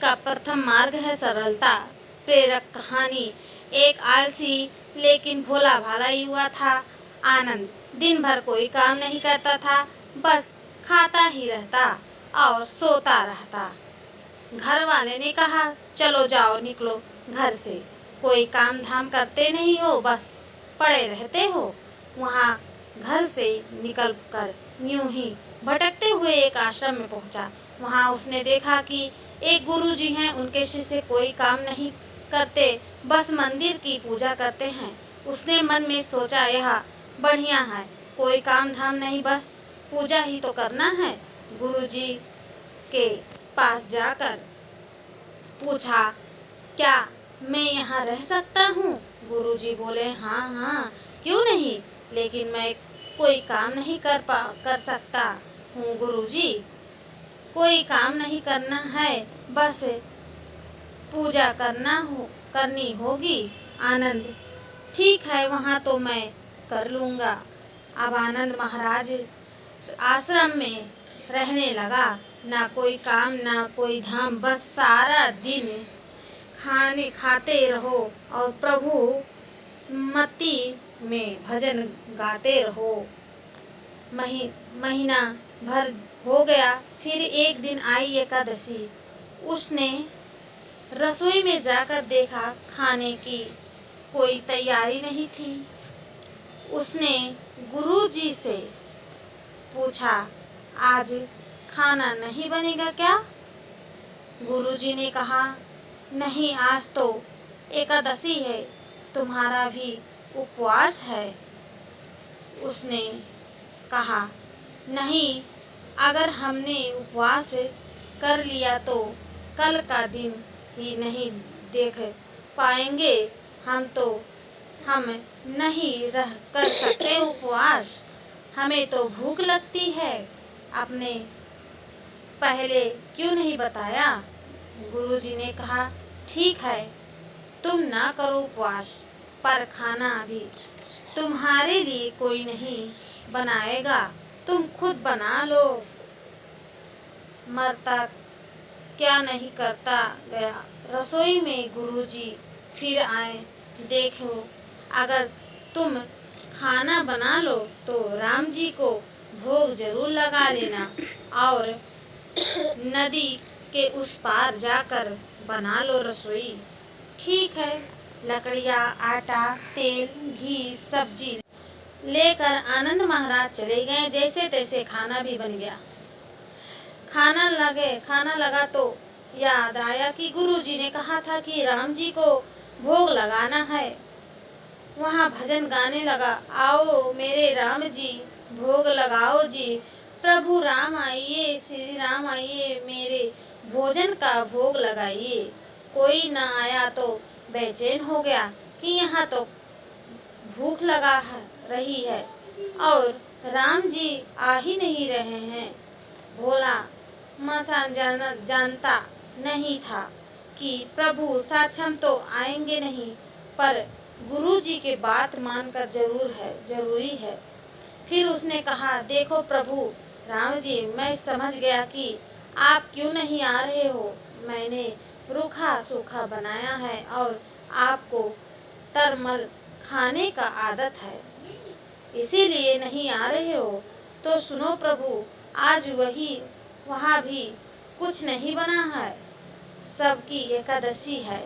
का प्रथम मार्ग है सरलता। प्रेरक कहानी। एक आलसी लेकिन भोला भाला युवा था। आनंद दिन भर कोई काम नहीं करता था, बस खाता ही रहता और सोता रहता। घर वाले ने कहा, चलो जाओ निकलो घर से, कोई काम धाम करते नहीं हो, बस पड़े रहते हो। वहाँ घर से निकलकर यूं ही भटकते हुए एक आश्रम में पहुंचा। वहाँ उसने देखा कि एक गुरुजी हैं, उनके शिष्य कोई काम नहीं करते, बस मंदिर की पूजा करते हैं। उसने मन में सोचा, यह बढ़िया है, कोई काम धाम नहीं, बस पूजा ही तो करना है। गुरुजी के पास जाकर पूछा, क्या मैं यहाँ रह सकता हूँ? गुरुजी बोले, हाँ हाँ, क्यों नहीं, लेकिन मैं कोई काम नहीं कर सकता हूँ गुरुजी। कोई काम नहीं करना है, बस पूजा करनी होगी। आनंद, ठीक है, वहाँ तो मैं कर लूँगा। अब आनंद महाराज आश्रम में रहने लगा। ना कोई काम ना कोई धाम, बस सारा दिन खाते रहो और प्रभु मत्ती में भजन गाते रहो। महीना भर हो गया। फिर एक दिन आई एकादशी। उसने रसोई में जाकर देखा, खाने की कोई तैयारी नहीं थी। उसने गुरुजी से पूछा, आज खाना नहीं बनेगा क्या? गुरुजी ने कहा, नहीं, आज तो एकादशी है, तुम्हारा भी उपवास है। उसने कहा, नहीं, अगर हमने उपवास कर लिया तो कल का दिन ही नहीं देख पाएंगे। हम नहीं रह कर सकते उपवास, हमें तो भूख लगती है। आपने पहले क्यों नहीं बताया? गुरुजी ने कहा, ठीक है, तुम ना करो उपवास, पर खाना भी तुम्हारे लिए कोई नहीं बनाएगा, तुम खुद बना लो। मरता क्या नहीं करता गया। रसोई में गुरुजी फिर आए। देखो, अगर तुम खाना बना लो तो राम जी को भोग जरूर लगा लेना और नदी के उस पार जाकर बना लो रसोई। ठीक है। लकड़ियाँ, आटा, तेल, घी, सब्जी लेकर आनंद महाराज चले गए। जैसे तैसे खाना भी बन गया। खाना लगा तो याद आया कि गुरुजी ने कहा था कि राम जी को भोग लगाना है। वहाँ भजन गाने लगा, आओ मेरे राम जी, भोग लगाओ जी, प्रभु राम आइए, श्री राम आइए, मेरे भोजन का भोग लगाइए। कोई न आया तो बेचैन हो गया कि यहाँ तो भूख रही है और राम जी आ ही नहीं रहे हैं। भोला मसान जानता नहीं था कि प्रभु साक्षात तो आएंगे नहीं, पर गुरुजी के बात मानकर जरूरी है। फिर उसने कहा, देखो प्रभु राम जी, मैं समझ गया कि आप क्यों नहीं आ रहे हो। मैंने रूखा सूखा बनाया है और आपको तरमल खाने का आदत है, इसीलिए नहीं आ रहे हो। तो सुनो प्रभु, आज वहाँ भी कुछ नहीं बना है, सबकी एकादशी है,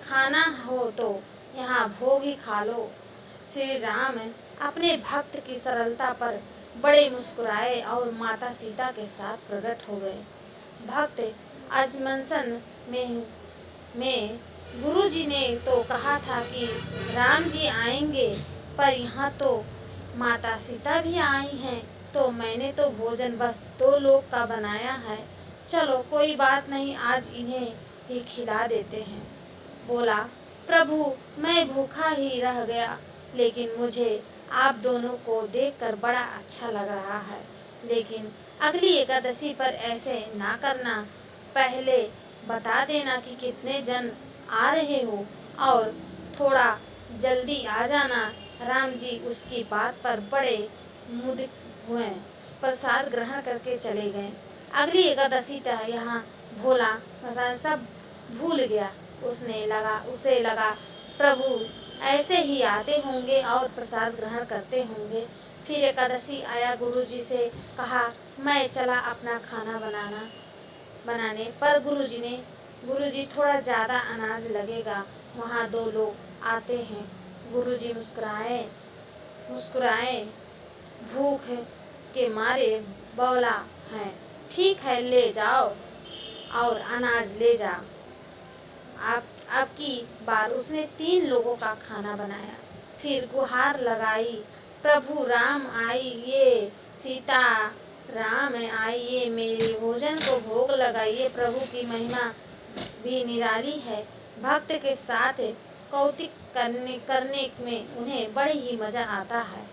खाना हो तो यहाँ भोग ही खा लो। श्री राम अपने भक्त की सरलता पर बड़े मुस्कुराए और माता सीता के साथ प्रकट हो गए। भक्त अजमनसन में गुरुजी ने तो कहा था कि राम जी आएंगे, पर यहाँ तो माता सीता भी आई हैं, तो मैंने तो भोजन बस 2 लोग का बनाया है। चलो कोई बात नहीं, आज इन्हें ही खिला देते हैं। बोला, प्रभु मैं भूखा ही रह गया, लेकिन मुझे आप दोनों को देखकर बड़ा अच्छा लग रहा है, लेकिन अगली एकादशी पर ऐसे ना करना, पहले बता देना कि कितने जन आ रहे हो और थोड़ा जल्दी आ जाना। राम जी उसकी बात पर बड़े मुग्ध हुए, प्रसाद ग्रहण करके चले गए। अगली एकादशी तक यहाँ भोला मसान सब भूल गया। उसे लगा प्रभु ऐसे ही आते होंगे और प्रसाद ग्रहण करते होंगे। फिर एकादशी आया, गुरुजी से कहा मैं चला अपना खाना बनाने पर गुरुजी थोड़ा ज़्यादा अनाज लगेगा। वहाँ 2 लोग आते हैं। गुरुजी मुस्कुराए भूख के मारे बोला है ठीक है ले जाओ और अनाज ले जा। अब की बार उसने 3 लोगों का खाना बनाया। फिर गुहार लगाई प्रभु राम आइए, सीता राम आइए, मेरे भोजन को भोग लगाइए। प्रभु की महिमा भी निराली है। भक्त के साथ कौतिक करने में उन्हें बड़े ही मजा आता है।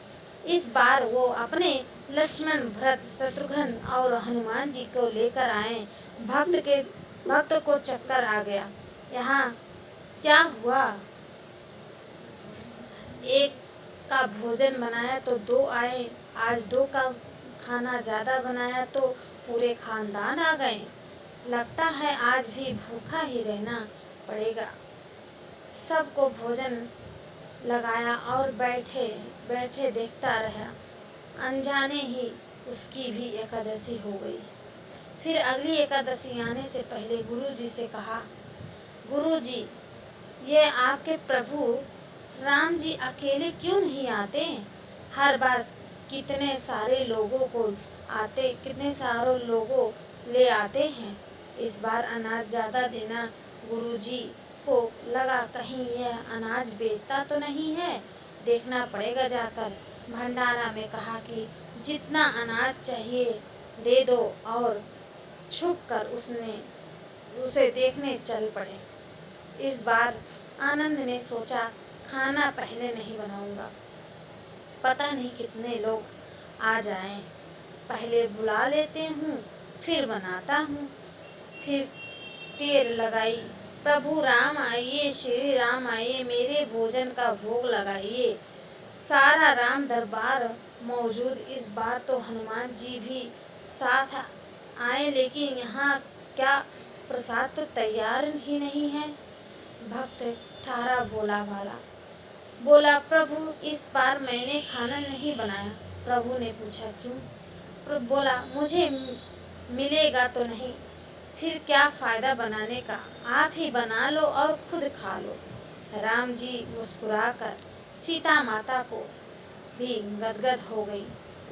इस बार वो अपने लक्ष्मण भरत शत्रुघ्न और हनुमान जी को लेकर आए। भक्त को चक्कर आ गया। यहाँ क्या हुआ, एक का भोजन बनाया तो 2 आए, आज 2 का खाना ज़्यादा बनाया तो पूरे खानदान आ गए। लगता है आज भी भूखा ही रहना पड़ेगा। सबको भोजन लगाया और बैठे देखता रहा। अनजाने ही उसकी भी एकादशी हो गई। फिर अगली एकादशी आने से पहले गुरुजी से कहा, गुरुजी ये आपके प्रभु राम जी अकेले क्यों नहीं आते? हर बार कितने सारे लोगों ले आते हैं। इस बार अनाज ज़्यादा देना। गुरुजी को लगा कहीं यह अनाज बेचता तो नहीं है, देखना पड़ेगा जाकर। भंडारा में कहा कि जितना अनाज चाहिए दे दो और छुप कर उसे देखने चल पड़े। इस बार आनंद ने सोचा खाना पहले नहीं बनाऊंगा, पता नहीं कितने लोग आ जाएं, पहले बुला लेते हूँ फिर बनाता हूँ। फिर टेर लगाई प्रभु राम आइए, श्री राम आइए, मेरे भोजन का भोग लगाइए। सारा राम दरबार मौजूद। इस बार तो हनुमान जी भी साथ आए, लेकिन यहाँ क्या प्रसाद तो तैयार ही नहीं है। भक्त ठारा भोला भाला बोला, प्रभु इस बार मैंने खाना नहीं बनाया। प्रभु ने पूछा क्यों? प्रभु बोला, मुझे मिलेगा तो नहीं, फिर क्या फायदा बनाने का, आप ही बना लो और खुद खा लो। राम जी मुस्कुराकर सीता माता को भी गदगद हो गई।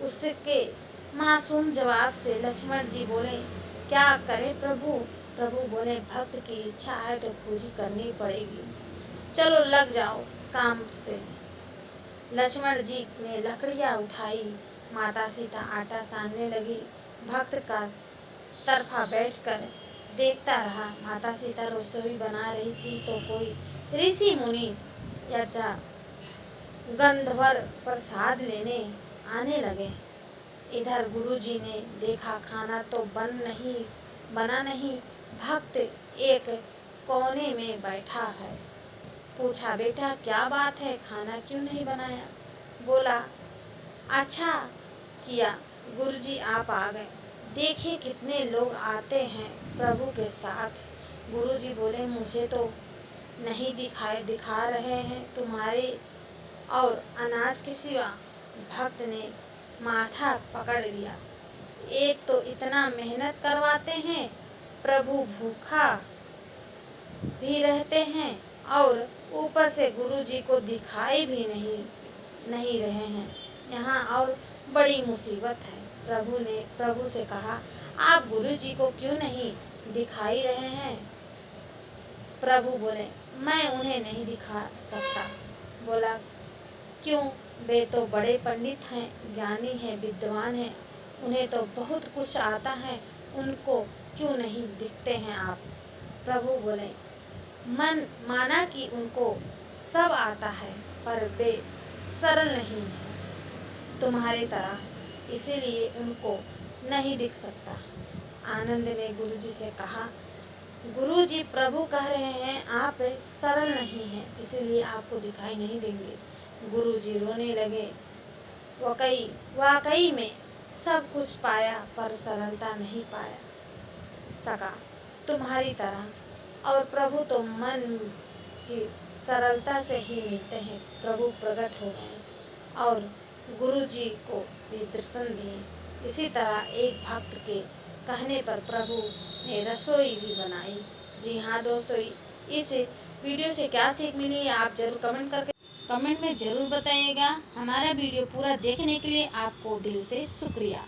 उसके मासूम जवाब से लक्ष्मण जी बोले, क्या करे प्रभु? प्रभु बोले, भक्त की इच्छा है तो पूरी करनी पड़ेगी, चलो लग जाओ काम से। लक्ष्मण जी ने लकड़ियाँ उठाई, माता सीता आटा सानने लगी। भक्त का तरफा बैठकर देखता रहा। माता सीता रसोई बना रही थी तो कोई ऋषि मुनि या गंधर्व प्रसाद लेने आने लगे। इधर गुरुजी ने देखा खाना तो बना नहीं, भक्त एक कोने में बैठा है। पूछा, बेटा क्या बात है, खाना क्यों नहीं बनाया? बोला, अच्छा किया गुरुजी आप आ गए, देखिए कितने लोग आते हैं प्रभु के साथ। गुरुजी बोले, मुझे तो नहीं दिखा रहे हैं तुम्हारे और अनाज के सिवा। भक्त ने माथा पकड़ लिया, एक तो इतना मेहनत करवाते हैं, प्रभु भूखा भी रहते हैं और ऊपर से गुरुजी को दिखाई भी नहीं रहे हैं, यहाँ और बड़ी मुसीबत है। प्रभु से कहा, आप गुरुजी को क्यों नहीं दिखाई रहे हैं? प्रभु बोले, मैं उन्हें नहीं दिखा सकता। बोला, क्यों? वे तो बड़े पंडित हैं, ज्ञानी हैं, विद्वान हैं, उन्हें तो बहुत कुछ आता है, उनको क्यों नहीं दिखते हैं आप? प्रभु बोले, माना कि उनको सब आता है, पर वे सरल नहीं है तुम्हारे तरह, इसीलिए उनको नहीं दिख सकता। आनंद ने गुरुजी से कहा, गुरुजी प्रभु कह रहे हैं आप सरल नहीं हैं, इसलिए आपको दिखाई नहीं देंगे। गुरुजी रोने लगे। वाकई में सब कुछ पाया पर सरलता नहीं पाया सका। तुम्हारी तरह, और प्रभु तो मन की सरलता से ही मिलते हैं। प्रभु प्रकट हो गए और गुरु जी को भी दर्शन दिए। इसी तरह एक भक्त के कहने पर प्रभु ने रसोई भी बनाई। जी हाँ दोस्तों, इस वीडियो से क्या सीख मिली आप जरूर कमेंट में ज़रूर बताइएगा। हमारा वीडियो पूरा देखने के लिए आपको दिल से शुक्रिया।